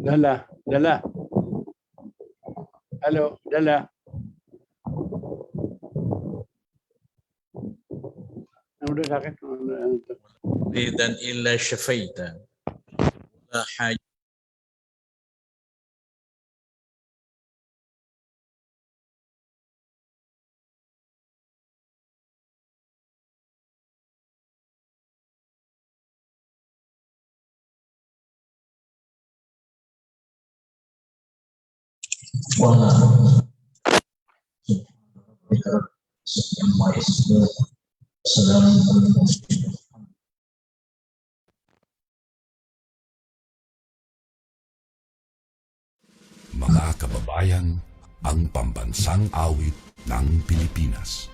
Dala. Halo, Dala. Udah sakit. إذن إلا شفيت لا حاجة. Mga kababayan, ang pambansang awit ng Pilipinas.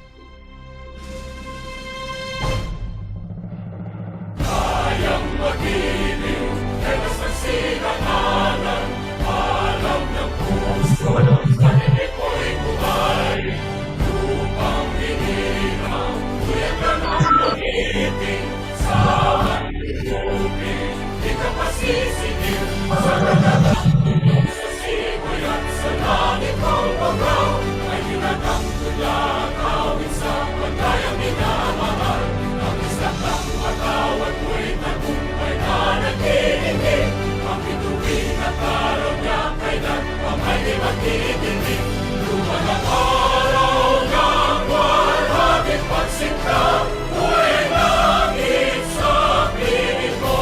Kayang magiliw, helas ng sinangalan, alam ng puso, paninig ko'y buhay. Lupang hinirang, tuyag ka ng magiting, sa manlulupin, di ka pasisingil, sa kagalang tulong sa sikoy at sa langit ang bagaw, ay hinatang tulad, awit sa pagkayang minamahal, ang isang ng matawad mo'y tagumpay na naghihingi, ang bituin at araw niya kailan pa may di magtitingin. Luma ng araw ng walhagit pagsinta, buhay langit sa piling ko.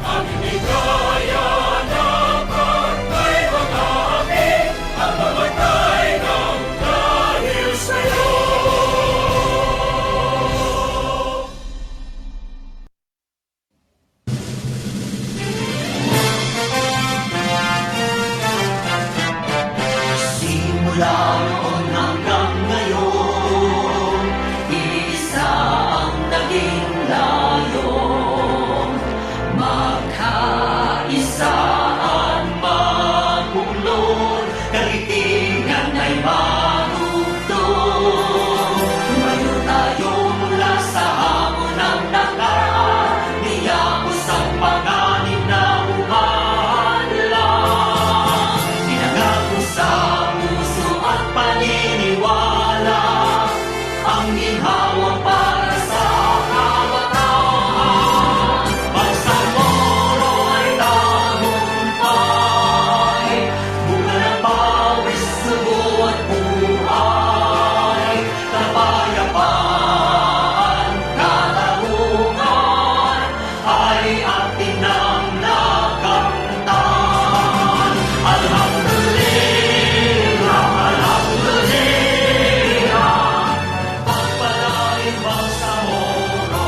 Ang hindi kaya na pagkay mga api, ang mamatay ng dahil sa'yo. Simula noon hanggang ngayon, isa ang naging layon. Magkaisaan magulod, kalitingan ay marugtong. Tumayo tayo mula sa hamon ng nakaraan, niyakos ang panganib na umaandlang. Pinangako sa puso at paniniwala, ang ginhawa para sa kabataan. Bangsamoro ay tagumpay, bunga ng pawis, sugo at buhay. Kapayapaan, katarungan, ay atin ang nakamtan. Alhamdulillah, alhamdulillah, pagpalain Bangsamoro.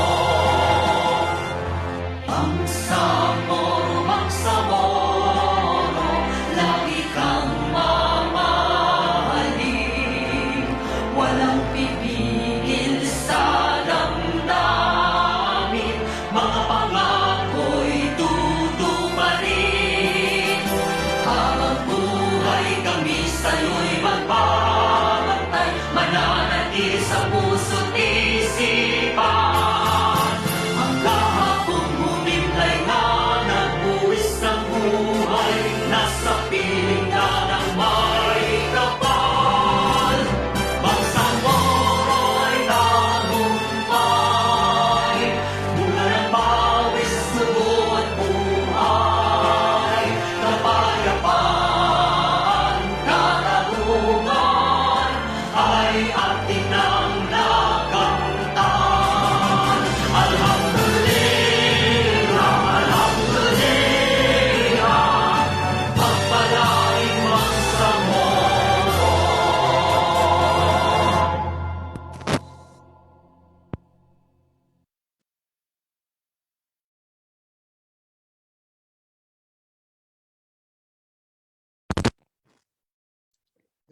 Bangsamoro, Bangsamoro, lagi kang mamahalin. Walang pipigil sa damdamin, mga pangako'y tutuparin. Habang buhay kami sa'yo'y magbabantay, mananatili sa puso't isipan. Ang kahapong humimlay na nagbuwis ng buhay, nasa piling na ng may kapal. Bangsamoro ay tagumpay, bunga ng pawis, sugo at buhay. Kapayapaan, katarungan, ay atin ang nakamtan. Alhamdulillah, alhamdulillah, pagpalain Bangsamoro.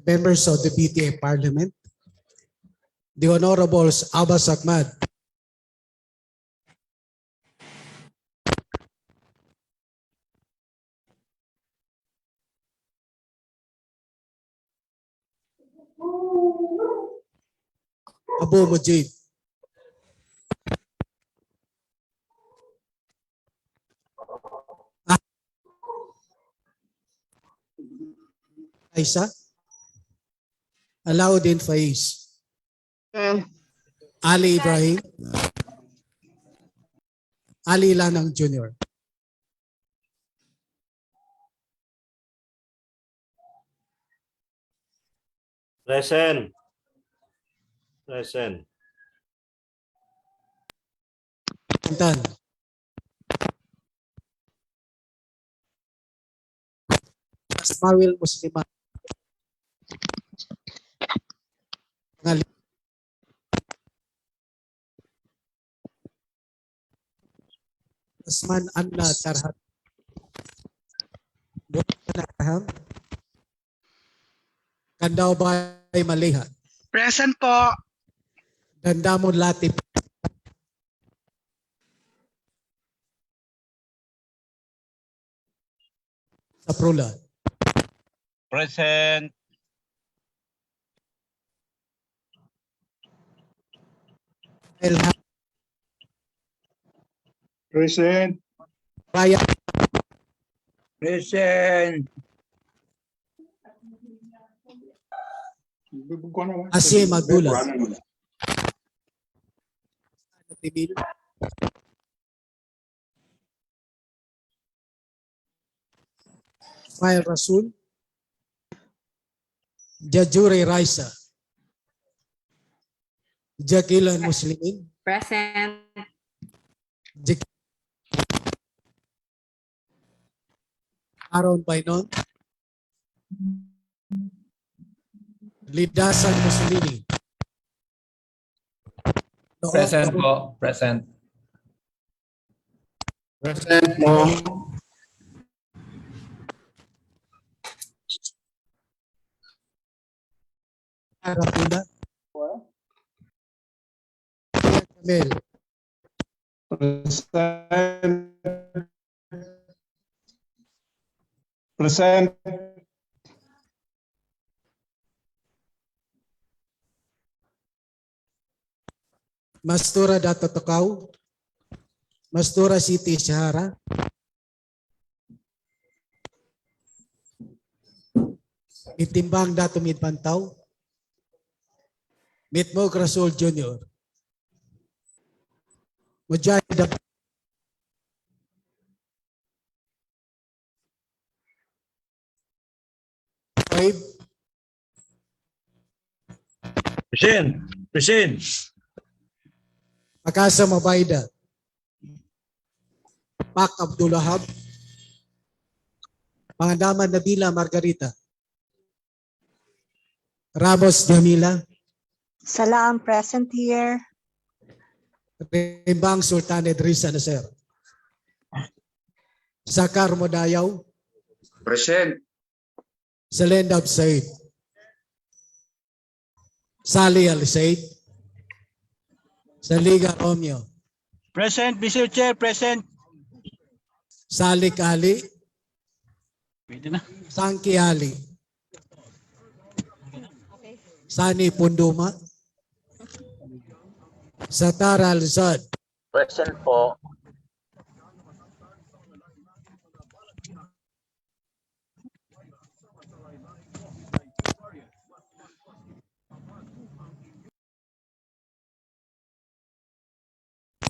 Members of the PTA Parliament, the Honorables Abbas Ahmad, Abu Mujib, Isa. Alauddin Faiz. Ali Ibrahim. Ali Lanang Jr. Present. Present. Tan. Asmawil Muslimat. Asman Anna Tarhat. Bukanaham. Kandaw Bay Maliha. Present po. Dandamon Latip. Saprula. Present. Elha. Present. Raya. Present. Asim Abdullah. Tibil. Ismail Rasul. Jajure Raisa. Jakilan Muslimin. Present. Aaron Bainon. Lidasan Muslimini. Present po. Present. Present mo. Arapula. Kamel. Present. Present. Mastura Dato Tokaw. Mastura Siti Sahara. Itimbang Dato Midpantaw. Mitmog Rasul Jr. Mujahid Five. Present. Present. Akasa Mabayda. Pak Abdulahab. Pangandaman Nabila Margarita. Ramos Jamila. Salam, present here. Rimbang Sultan Idrisa Nasser. Sakar Modayaw. Present. Selendab Said. Sali Al Said. Saliga Romeo. Present, Mr. Chair. Present. Salik Ali. Pwede na. Sangki Ali. Sani Punduma. Satara Al-Zad. Present po.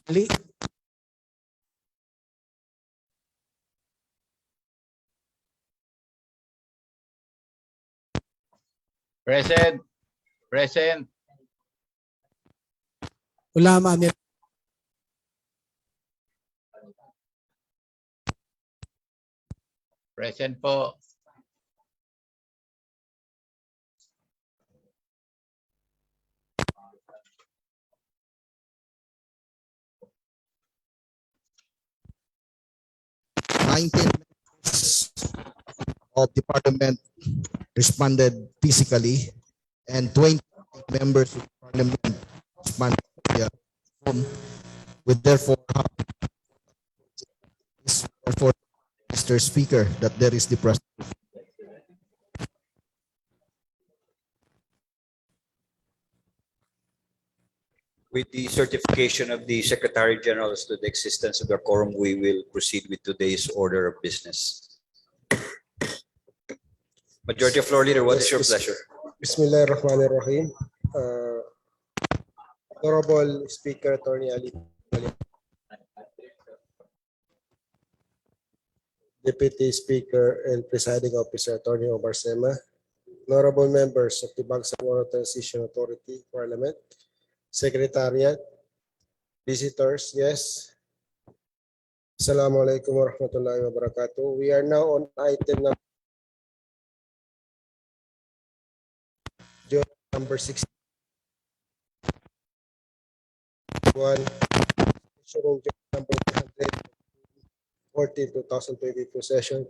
Ali. Present. Present. Ulama Amir. Present po. Members of the parliament responded physically, and 20 members of parliament responded via phone. With therefore, Mr. Speaker, that there is the press. With the certification of the Secretary General as to the existence of the quorum, we will proceed with today's order of business. Majority of Floor Leader, what is your pleasure? Bismillahirrahmanirrahim. Honorable Speaker, Attorney Ali, Deputy Speaker and Presiding Officer, Attorney Omar Sema, honorable members of the Bangsamoro Transition Authority, Parliament, Secretariat, visitors, yes. Assalamualaikum warahmatullahi wabarakatuh. We are now on item number 61, number 114, 2022 session.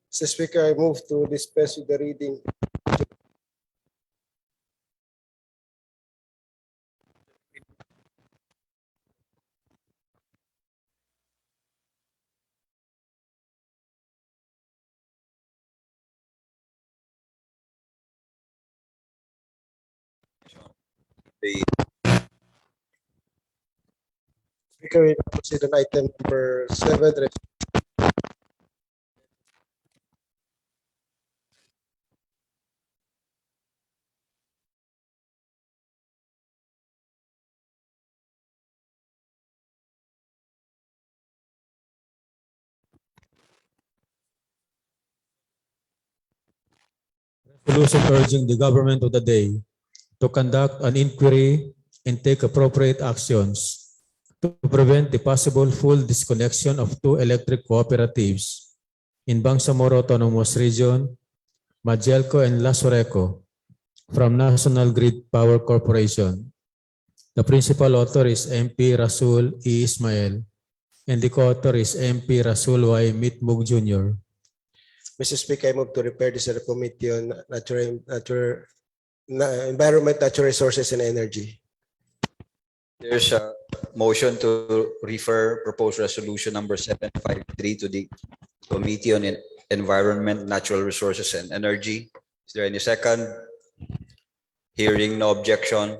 Mr. Speaker, I move to dispense with the reading. The Speaker, we proceed on item number 7. Resolution urging the government of the day to conduct an inquiry and take appropriate actions to prevent the possible full disconnection of 2 electric cooperatives in Bangsamoro Autonomous Region, Magelco and Lasoreco from National Grid Power Corporation. The principal author is MP Rasul E. Ismail and the co-author is MP Rasul Y. Mitmug Jr. Mr. Speaker, I move to refer this to the Committee on Environment, Natural Resources and Energy. There's a motion to refer proposed resolution number 753 to the Committee on Environment, Natural Resources and Energy. Is there any second? Hearing no objection,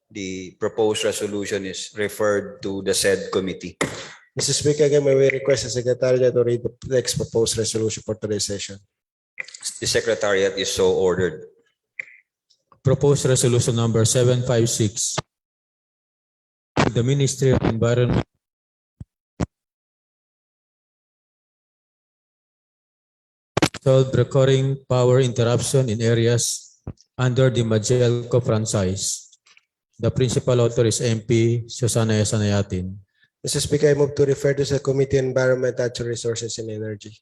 the proposed resolution is referred to the said committee. Mr. Speaker, again, may we request the Secretariat to read the next proposed resolution for today's session. The Secretariat is so ordered. Proposed resolution number 756. The Ministry of Environment solved recurring power interruption in areas under the Magelco franchise. The principal author is MP Susana Sanayatin. Mr. Speaker, I move to refer this to the Committee on Environment, Natural Resources and Energy.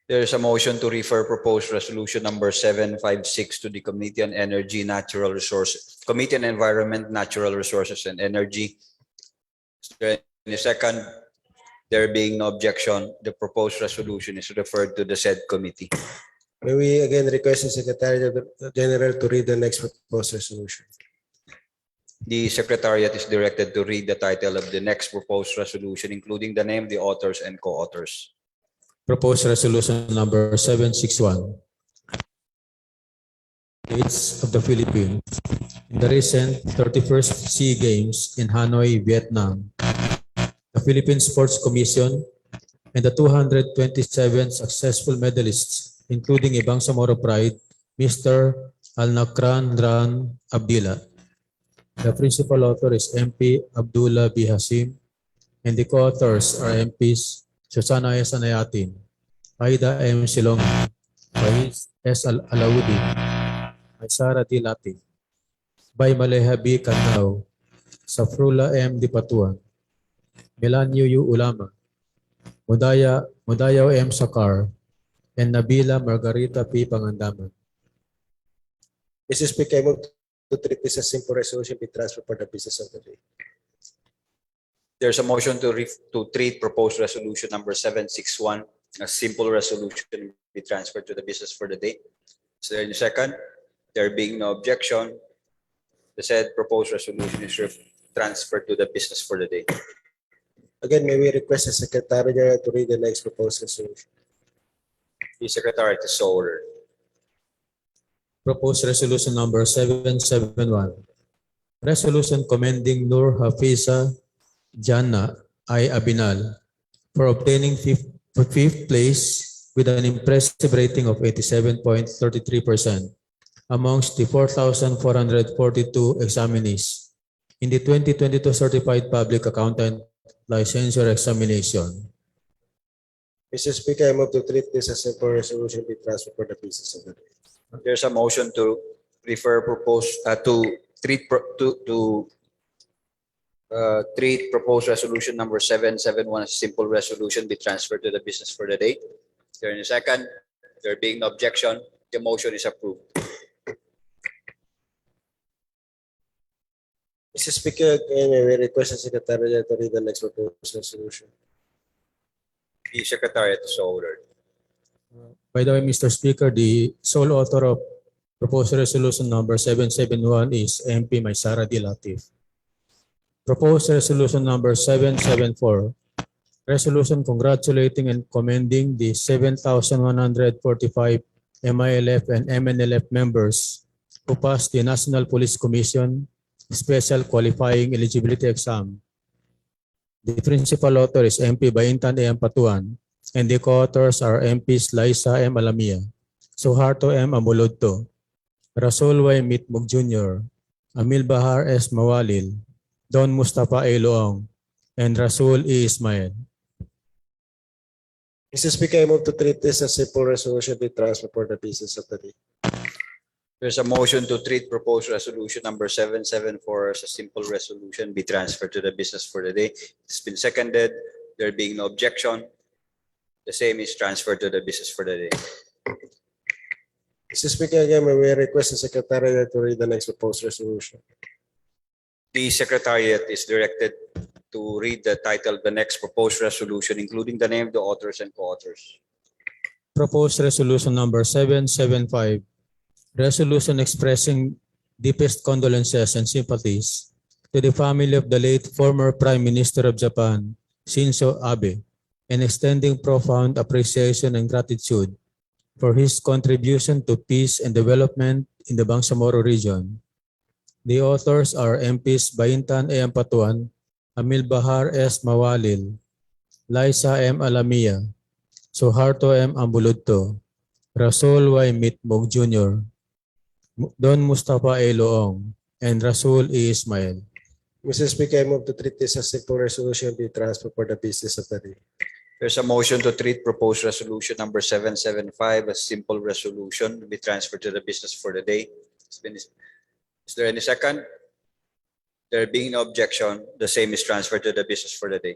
There is a motion to refer proposed resolution number 756 to the Committee on Energy, Natural Resources, Committee on Environment, Natural Resources and Energy. Is there any second? There being no objection, the proposed resolution is referred to the said committee. May we again request the Secretary General to read the next proposed resolution. The Secretariat is directed to read the title of the next proposed resolution, including the name, the authors, and co-authors. Proposed resolution number 761. States of the Philippines in the recent 31st SEA Games in Hanoi, Vietnam. The Philippine Sports Commission and the 227 successful medalists, including a Bangsamoro pride, Mr. Al-Nakran Ran Abdillah. The principal author is MP Abdullah B. Hasim, and the co-authors are MPs Susana S. Anayatin, Aida M. Silong, Faiz S. Alaudi, Aysara D. Lati, Bay Maleha B. Candao, Safrula M. Dipatuan, Melanio U. Ulama, Mudayaw M. Sakar, and Nabila Margarita P. Pangandaman. Mr. Speaker, I move to treat this as simple resolution be transferred for the business of the day. There's a motion to treat proposed resolution number 761 a simple resolution be transferred to the business for the day. Is there any second? There being no objection, the said proposed resolution is transferred to the business for the day. Again, may we request the Secretary General to read the next proposed resolution. The Secretary is so ordered. Proposed resolution number 771. Resolution commending Nur Hafiza Jannah I. Abinal for obtaining fifth place with an impressive rating of 87.33% amongst the 4,442 examinees in the 2022 Certified Public Accountant Licensure Examination. Mr. Speaker, I move to treat this as simple resolution be transferred for the business of the day. There's a motion to refer treat proposed resolution number 771 as a simple resolution be transferred to the business for the day. Is there any second? There being no objection, the motion is approved. Mr. Speaker, again, I will request the Secretary to read the next proposed resolution. The Secretariat is so ordered. By the way, Mr. Speaker, the sole author of proposed resolution number 771 is MP Maysara D. Latif. Proposed resolution number 774, resolution congratulating and commending the 7,145 MILF and MNLF members who passed the National Police Commission Special Qualifying Eligibility Exam. The principal author is MP Baintan A. Patuan, and the co-authors are MPs Liza M. Alamia, Suharto M. Amulodto, Rasul Y. Mitmug Jr., Amil Bahar S. Mawalil, Don Mustafa A. Loong, and Rasul E. Ismail. Mr. Speaker, I move to treat this as simple resolution be transferred for the business of the day. There's a motion to treat proposed resolution number 774 as a simple resolution be transferred to the business for the day. It's been seconded. There being no objection, the same is transferred to the business for the day. Mr. Speaker, again, I will request the Secretary to read the next proposed resolution. The Secretariat is directed to read the title of the next proposed resolution, including the name of the authors and co-authors. Proposed resolution number 775, resolution expressing deepest condolences and sympathies to the family of the late former Prime Minister of Japan, Shinzo Abe, and extending profound appreciation and gratitude for his contribution to peace and development in the Bangsamoro region. The authors are MPs Baintan A. Patuan, Amil Bahar S. Mawalil, Liza M. Alamia, Suharto M. Ambuludto, Rasul Y. Mitmog Jr., Don Mustafa A. Loong, and Rasul E. Ismail. Mr. Speaker, I move to treat this as simple resolution be transferred for the business of the day. There's a motion to treat proposed resolution number 775 as simple resolution be transferred to the business for the day. Is there any second? There being no objection, the same is transferred to the business for the day.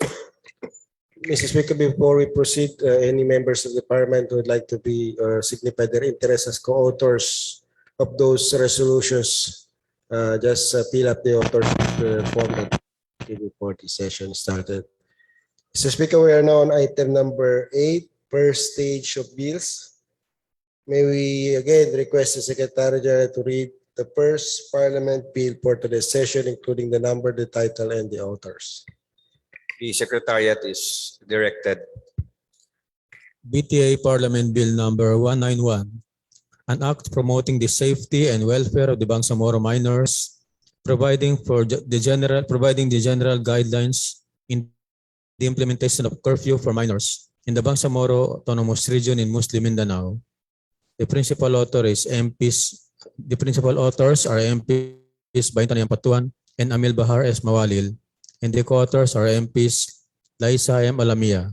Mr. Speaker, before we proceed, any members of the Parliament who would like to be or signify their interest as co-authors of those resolutions, just fill up the authorship form that before the session started. Mr. Speaker, we are now on item number 8, first stage of bills. May we again request the Secretary General to read the first Parliament bill for today's session, including the number, the title, and the authors. The Secretariat is directed. BTA Parliament Bill number 191, an act promoting the safety and welfare of the Bangsamoro minors, providing the general guidelines in the implementation of curfew for minors in the Bangsamoro Autonomous Region in Muslim Mindanao. The principal authors are MPs Baintan A. Patuan and Amil Bahar S. Mawalil, and the co-authors are MPs Liza M. Alamia,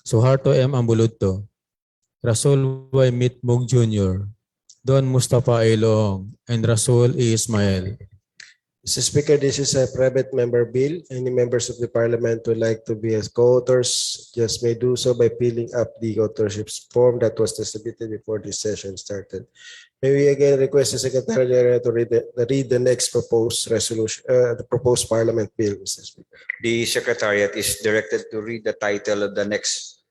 Suharto M. Ambuludto, Rasul Y. Mitmug Jr., Don Mustafa A. Loong, and Rasul E. Ismail. Mr. Speaker, this is a private member bill. Any members of the Parliament who would like to be as co-authors just may do so by filling up the authorship form that was distributed before this session started. May we again request the Secretary General to read the next proposed resolution, the proposed Parliament bill, Mr. Speaker. The Secretariat is directed to read the title of the next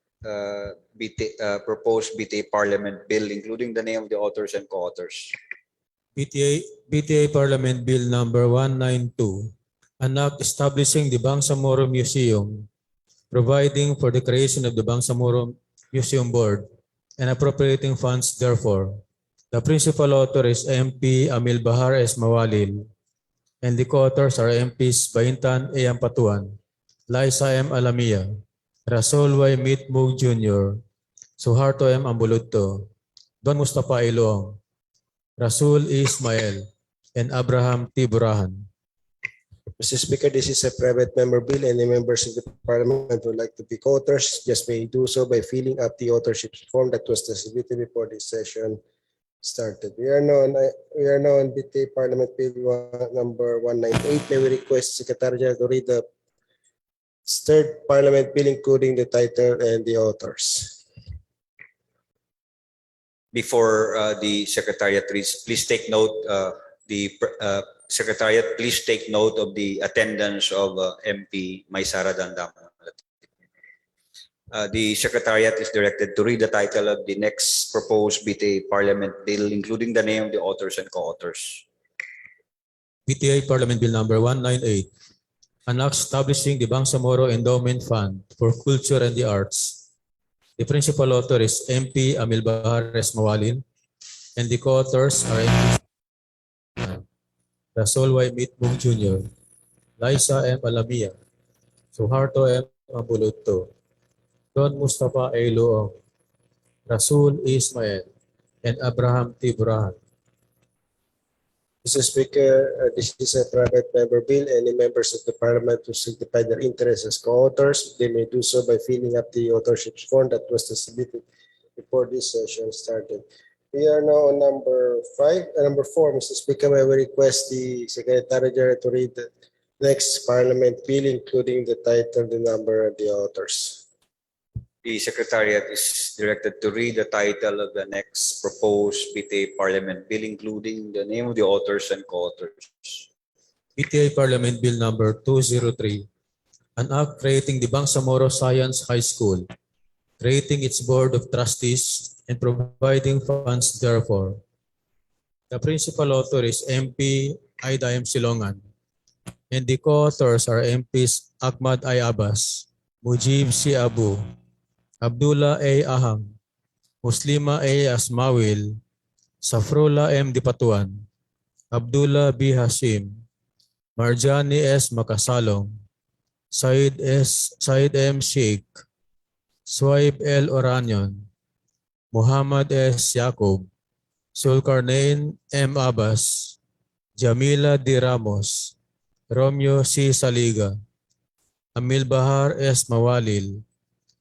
proposed BTA Parliament bill, including the name of the authors and co-authors. BTA Parliament Bill number 192, an act establishing the Bangsamoro Museum, providing for the creation of the Bangsamoro Museum Board, and appropriating funds therefore. The principal author is MP Amil Bahar S. Mawalil, and the co-authors are MPs Baintan A. Patuan, Liza M. Alamia, Rasul Y. Mitmug Jr., Suharto M. Ambuludto, Don Mustafa Iloong, Rasul Ismail, and Abraham T. Burahan. Mr. Speaker, this is a private member bill. Any members of the parliament who would like to be co-authors just may do so by filling up the authorship form that was distributed before this session started. We are now on BTA Parliament Bill number 198. May we request Secretary General to read the third Parliament bill, including the title and the authors. Before the Secretariat reads, please take note, Secretariat, please take note of the attendance of MP Maysara Dandam. The Secretariat is directed to read the title of the next proposed BTA Parliament Bill, including the name of the authors and co-authors. BTA Parliament Bill number 198, an act establishing the Bangsamoro Endowment Fund for Culture and the Arts. The principal author is MP Amil Bahares Mawalin, and the co-authors are MP Rasul Y. Mitmung Jr., Liza M. Alamia, Suharto M. Ambuludto, Don Mustafa A. Iloong, Rasul Ismail, and Abraham T. Burahan. Mr. Speaker, this is a private member bill. Any members of the parliament who signify their interest as co-authors, they may do so by filling up the authorship form that was distributed before this session started. We are now on number 4, Mr. Speaker. I will request the Secretary General to read the next parliament bill, including the title, the number, and the authors. The Secretariat is directed to read the title of the next proposed BTA Parliament Bill, including the name of the authors and co-authors. BTA Parliament Bill number 203, an act creating the Bangsamoro Science High School, creating its Board of Trustees, and providing funds therefore. The principal author is MP Aida M. Silongan, and the co-authors are MPs Ahmad I. Abbas, Mujib C. Abu, Abdullah A. Ahang, Muslima A. Asmawil, Safrullah M. Dipatuan, Abdullah B. Hashim, Marjani S. Makasalong, Said M. Sheikh, Swaib L. Oranyon, Muhammad S. Yaqub, Sulkarnain M. Abbas, Jamila D. Ramos, Romeo C. Saliga, Amil Bahar S. Mawalil,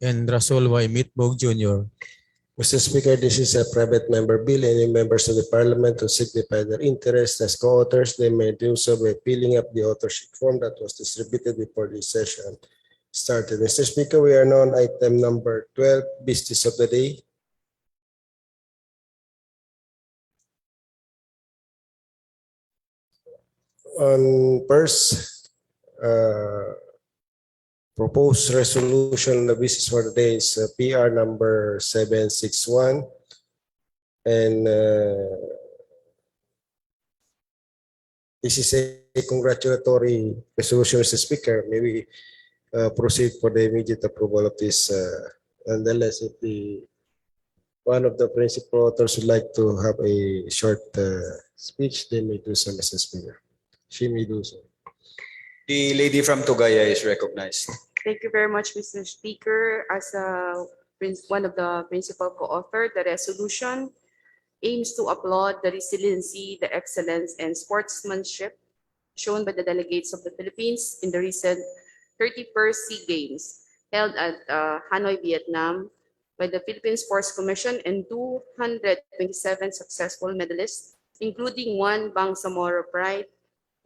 and Rasul Y. Mitmug Jr. Mr. Speaker, this is a private member bill. Any members of the parliament who signify their interest as co-authors, they may do so by filling up the authorship form that was distributed before this session started. Mr. Speaker, we are now on item number 12, business of the day. On first, proposed resolution, the business for the day is PR number 761. And this is a congratulatory resolution, Mr. Speaker. May we proceed for the immediate approval of this. Nonetheless, if one of the principal authors would like to have a short speech, they may do so, Mr. Speaker. She may do so. The lady from Tugaya is recognized. Thank you very much, Mr. Speaker. As one of the principal co-author, the resolution aims to applaud the resiliency, the excellence, and sportsmanship shown by the delegates of the Philippines in the recent 31st SEA Games held at Hanoi, Vietnam, by the Philippine Sports Commission, and 227 successful medalists, including one Bangsamoro Pride,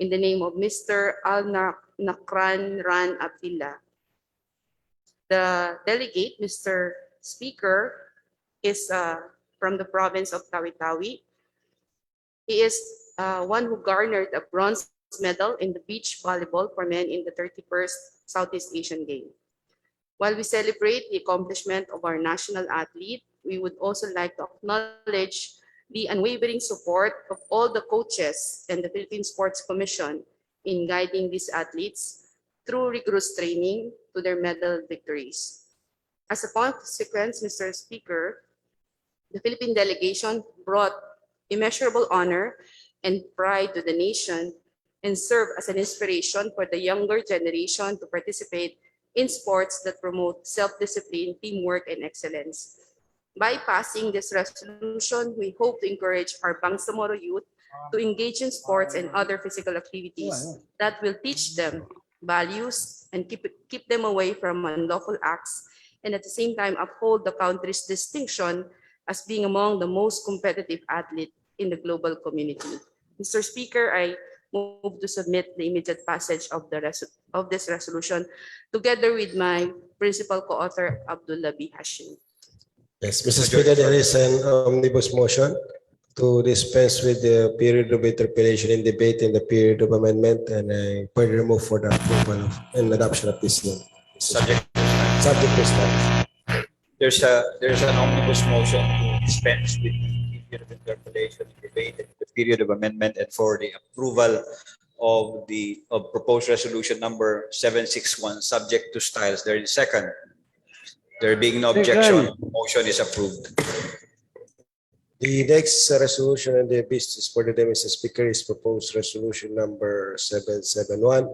in the name of Mr. Al-Nakran Ran Abdillah. The delegate, Mr. Speaker, is from the province of Tawi-Tawi. He is one who garnered a bronze medal in the beach volleyball for men in the 31st Southeast Asian Games. While we celebrate the accomplishment of our national athlete, we would also like to acknowledge the unwavering support of all the coaches and the Philippine Sports Commission in guiding these athletes through rigorous training to their medal victories. As a consequence, Mr. Speaker, the Philippine delegation brought immeasurable honor and pride to the nation and served as an inspiration for the younger generation to participate in sports that promote self-discipline, teamwork, and excellence. By passing this resolution, we hope to encourage our Bangsamoro youth to engage in sports and other physical activities that will teach them values and keep them away from unlawful acts, and at the same time uphold the country's distinction as being among the most competitive athletes in the global community. Mr. Speaker, I move to submit the immediate passage of this resolution together with my principal co-author, Abdul Hashim. Yes, Mr. Speaker, there is an omnibus motion to dispense with the period of interpellation and debate and the period of amendment, and I further move for the approval and adoption of this bill. Subject. Subject to stand. There's an omnibus motion to dispense with the period of interpellation, debate, and the period of amendment, and for the approval of the proposed resolution number 761, subject to styles. There is second. There being no objection, motion is approved. The next resolution on the business for the day, Mr. Speaker, is proposed resolution number 771.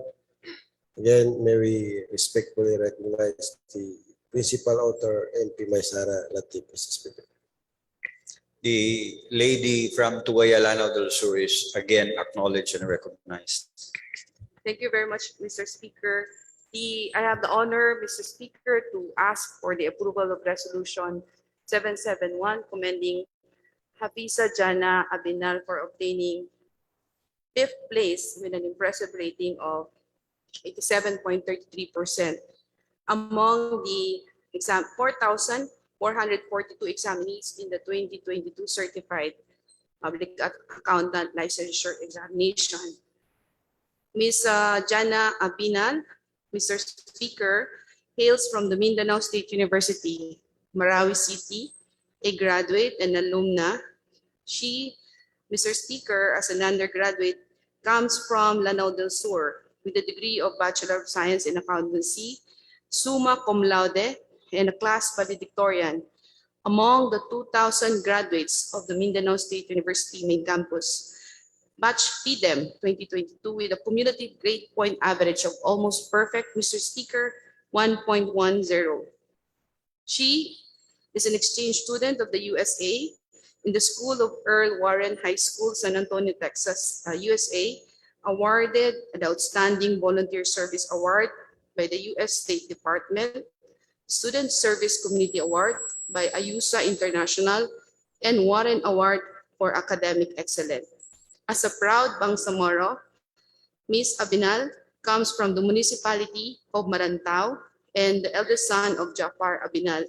Again, may we respectfully recognize the principal author, MP Maysara Latif, Mr. Speaker. The lady from Tugayalanao del Sur is again acknowledged and recognized. Thank you very much, Mr. Speaker. I have the honor, Mr. Speaker, to ask for the approval of Resolution 771, commending Hafiza Jana Abinal for obtaining 5th place with an impressive rating of 87.33% among the 4,442 examinees in the 2022 Certified Public Accountant Licensure Examination. Ms. Jana Abinal, Mr. Speaker, hails from the Mindanao State University, Marawi City, a graduate and alumna. She, Mr. Speaker, as an undergraduate, comes from Lanao del Sur with a degree of Bachelor of Science in Accountancy, summa cum laude, and a class valedictorian among the 2,000 graduates of the Mindanao State University main campus. Batch PDEM 2022 with a cumulative grade point average of almost perfect, Mr. Speaker, 1.10. She is an exchange student of the USA in the School of Earl Warren High School, San Antonio, Texas, USA, awarded an Outstanding Volunteer Service Award by the U.S. State Department, Student Service Community Award by AYUSA International, and Warren Award for Academic Excellence. As a proud Bangsamoro, Ms. Abinal comes from the municipality of Marantao and the eldest son of Jafar Abinal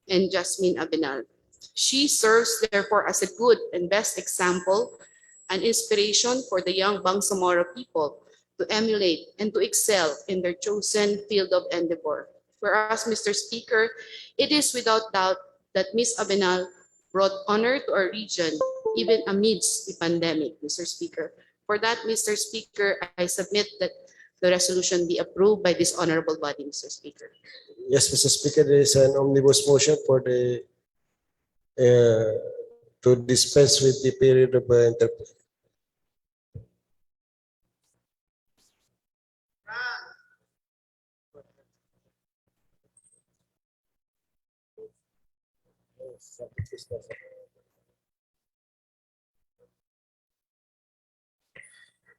and Jasmine Abinal. She serves therefore as a good and best example and inspiration for the young Bangsamoro people to emulate and to excel in their chosen field of endeavor. Whereas, Mr. Speaker, it is without doubt that Ms. Abinal brought honor to our region even amidst the pandemic, Mr. Speaker. For that, Mr. Speaker, I submit that the resolution be approved by this honorable body, Mr. Speaker. Yes, Mr. Speaker, there is an omnibus motion for the to dispense with the period of interpellation.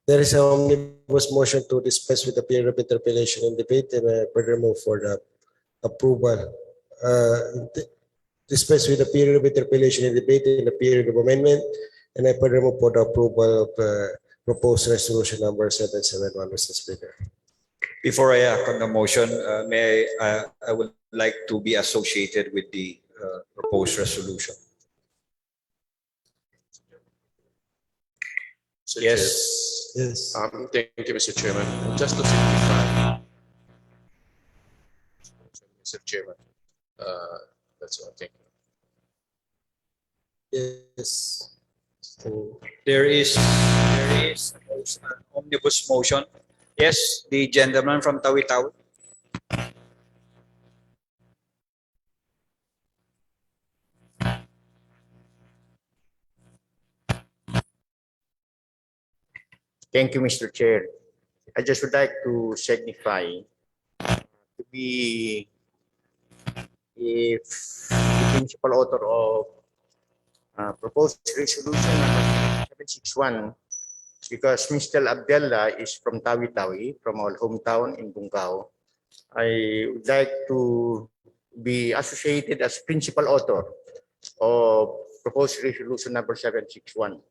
There is an omnibus motion to dispense with the period of interpellation and debate, and I further move for the approval. Dispense with the period of interpellation and debate and the period of amendment, and I further move for the approval of proposed resolution number 771, Mr. Speaker. Before I act on the motion, I would like to be associated with the proposed resolution. Yes. Yes. Thank you, Mr. Chairman. Just to simplify, Mr. Chairman, that's all. Thank you. Yes. So, there is an omnibus motion. Yes, the gentleman from Tawi-Tawi. Thank you, Mr. Chair. I just would like to signify to be if it principal author of proposed resolution number 761 because Mr. Abdullah is from Tawi-Tawi, from our hometown in Bungao. I would like to be associated as principal author of proposed resolution number 761,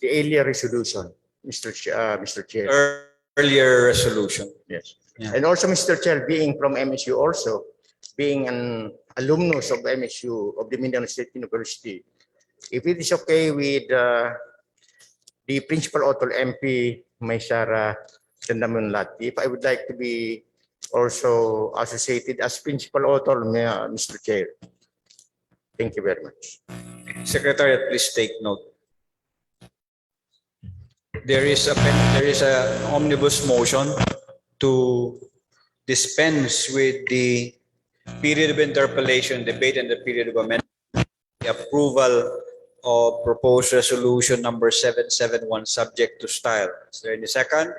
the earlier resolution, Mr. Chair. Earlier resolution. Yes. Yeah. And also, Mr. Chair, being from MSU also, being an alumnus of MSU, of the Mindanao State University, if it is okay with the principal author MP Maysara Chandamunlati, if I would like to be also associated as principal author, Mr. Chair. Thank you very much. Secretariat, please take note. There is an omnibus motion to dispense with the period of interpellation, debate, and the period of amendment, the approval of proposed resolution number 771 subject to style. Is there any second?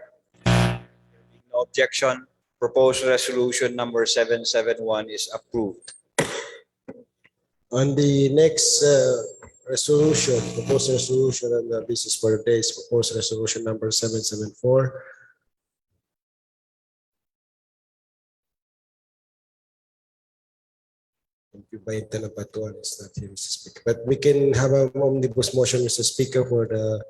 No objection. Proposed resolution number 771 is approved. On the next resolution, proposed resolution on the business for the day is proposed resolution number 774. Tanapatuan is not here, Mr. Speaker. But we can have an omnibus motion, Mr. Speaker, for the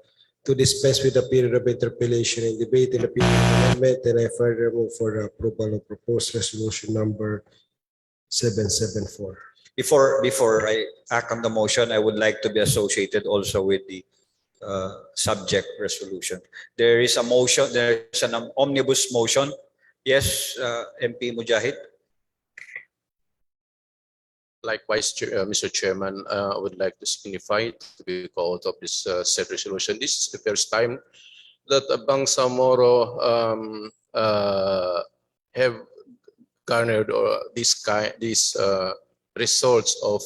to dispense with the period of interpellation and debate and the period of amendment, and I further move for the approval of proposed resolution number 774. Before I act on the motion, I would like to be associated also with the subject resolution. There is a motion, there is an omnibus motion. Yes, MP Mujahid. Likewise, Mr. Chairman, I would like to signify to be called of this said resolution. This is the first time that Bangsamoro have garnered these results of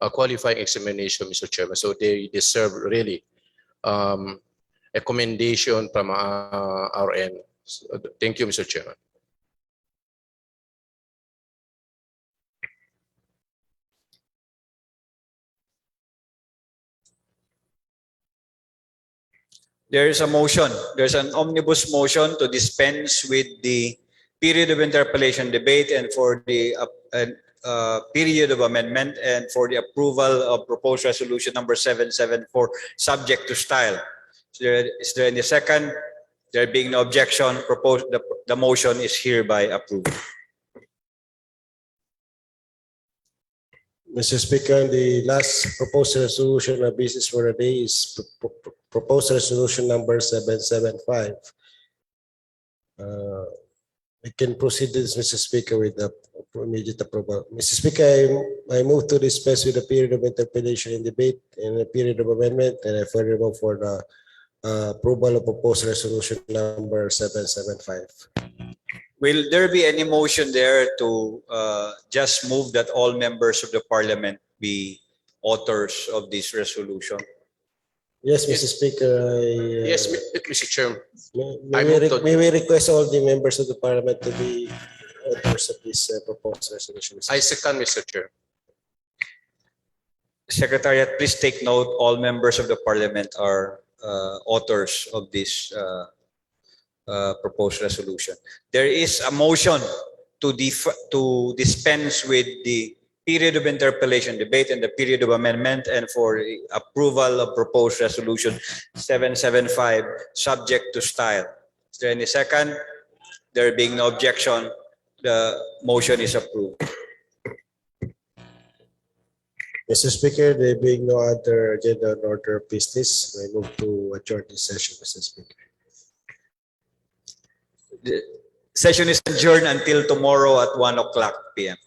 a qualifying examination, Mr. Chairman. So they deserve really a commendation from our end. So, thank you, Mr. Chairman. There is a motion. There's an omnibus motion to dispense with the period of interpellation, debate, and for the period of amendment, and for the approval of proposed resolution number 774, subject to style. Is there any second? There being no objection, the motion is hereby approved. Mr. Speaker, the last proposed resolution of business for the day is proposed resolution number 775. We can proceed this, Mr. Speaker, with the immediate approval. Mr. Speaker, I move to dispense with the period of interpellation and debate and the period of amendment, and I further move for the approval of proposed resolution number 775. Will there be any motion there to just move that all members of the parliament be authors of this resolution? Yes, Mr. Speaker. Yes, Mr. Chairman. May we request all the members of the parliament to be authors of this proposed resolution? I second, Mr. Chair. Secretariat, please take note, all members of the parliament are authors of this proposed resolution. There is a motion to dispense with the period of interpellation, debate, and the period of amendment, and for the approval of proposed resolution 775, subject to style. Is there any second? There being no objection, the motion is approved. Mr. Speaker, there being no other agenda and order of business, I move to adjourn this session, Mr. Speaker. The session is adjourned until tomorrow at 1:00 p.m.